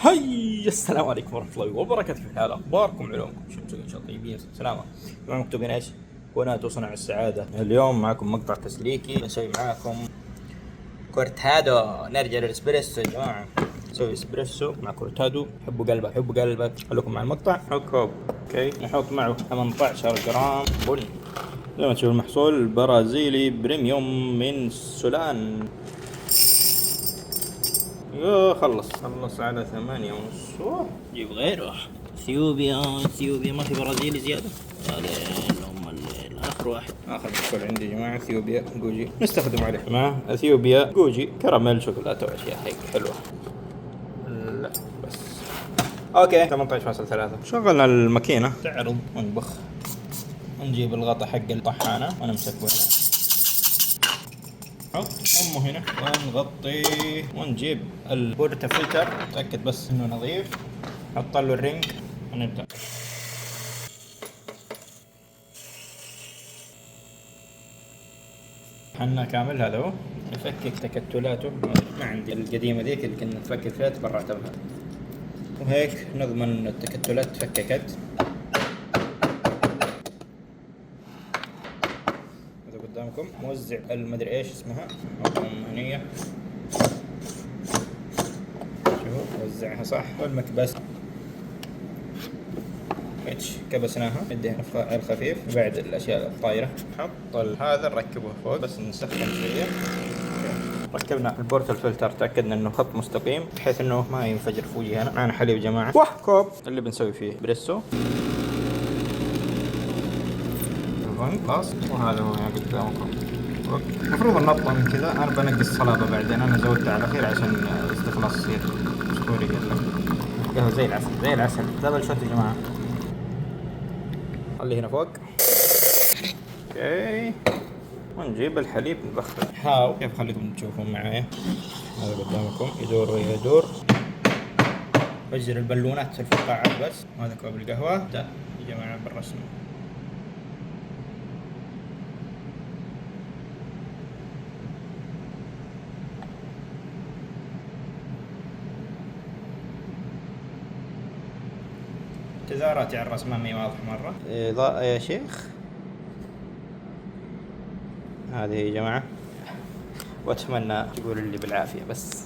هاي السلام عليكم ورحمة الله وبركاته. في الحال أخباركم علومكم شو مسوين؟ إن شاء الله طيبين سلامة. اليوم مكتوبين إيش؟ كونات وصنع السعادة. اليوم معكم مقطع تسليكي بنسوي معاكم كورتادو. نرجع للإسبريسو يا جماعة، نسوي إسبريسو مع كورتادو. حبوا قلبك حبوا قلبك. خليكم مع المقطع. هوب أوكي. نحط معه 18 جرام بن. زي ما تشوف المحصول البرازيلي بريميوم من سولان. يو خلص على 8:30. جيب غيره. اثيوبيا ما في برازيلي زيادة. الليل اخر واحد، اخر محصول عندي يا جماعة اثيوبيا جوجي، نستخدم عليه مع اثيوبيا جوجي كراميل شوكولاتة واشياء هيك حلوة. لا بس اوكي. 18.3. شغلنا الماكينة تعرض ونبخ. نجيب الغطا حق الطحانة ونمسك وين نحط امه هنا ونغطيه، ونجيب البورتا فلتر نتاكد بس انه نظيف، نحط له الرينج ونبدا. حنا كامل هذا هو نفكك تكتلاته. ما عندي القديمه ذيك اللي كنا نفكك فيها تبرعت بها، وهيك نضمن ان التكتلات تفككت. قدامكم موزع المدري ايش اسمها هنية، شوفوا وزعها صح. والمكبس اتش كبسناها، نديها على الخفيف بعد الاشياء الطايره. نحط هذا نركبه فوق بس نسخن شويه. ركبنا البورت الفلتر، تاكدنا انه خط مستقيم بحيث انه ما ينفجر في وجهنا. معنا حليب يا جماعه، كوب اللي بنسوي فيه بريسو. خلاص وهذا هو قدامكم. المفروض النطة من كذا. انا بنقص الصلابة بعدين، انا زودتها على الاخير عشان الاستخلاص يصير اسطوري. قهوة زي العسل زي العسل. دبل شوت يا جماعة. خليه هنا فوق. اوكي، ونجيب الحليب نبخر. حاو كيف خليكم تشوفون معايا. هذا قدامكم يدور ويدور. فجر البالونات في الفقاعات بس. هذا كوب القهوة ده يا جماعة بالرسم. تزاراتي على الرسمة مي واضح مرة. إضاءة يا شيخ. هذه يا جماعة، وأتمنى تقول اللي بالعافية بس.